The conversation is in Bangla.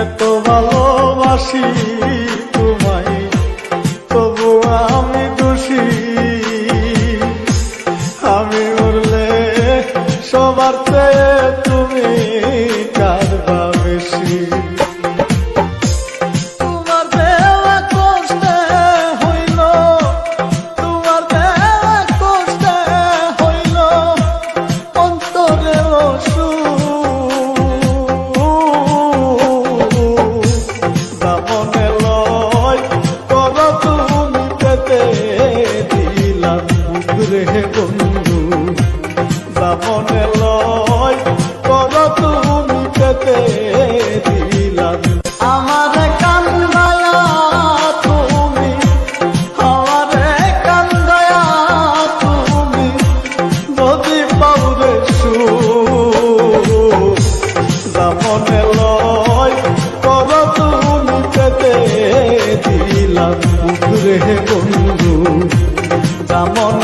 এত ভালোবাসি তোমায়, তবু আমি দোষী। আমি মরলে সবার চেয়ে তুমি কাঁদবা বেশি। তোমার দেওয়া কষ্টে হইল, তোমার দেওয়া কষ্টে হইল অন্তরের দামনে লয় কর তুমি পেতে দিলাম বুকরে বন্ধু। দামনে লয় কর তুমি পেতে দিলাম। আমারে কান্দায়া তুমি, আমারে কান্দায়া তুমি যদি পাউরে সুখ। দামনে লয় কর তুমি পেতে দিলাম বুকরে বন্ধু। দামনে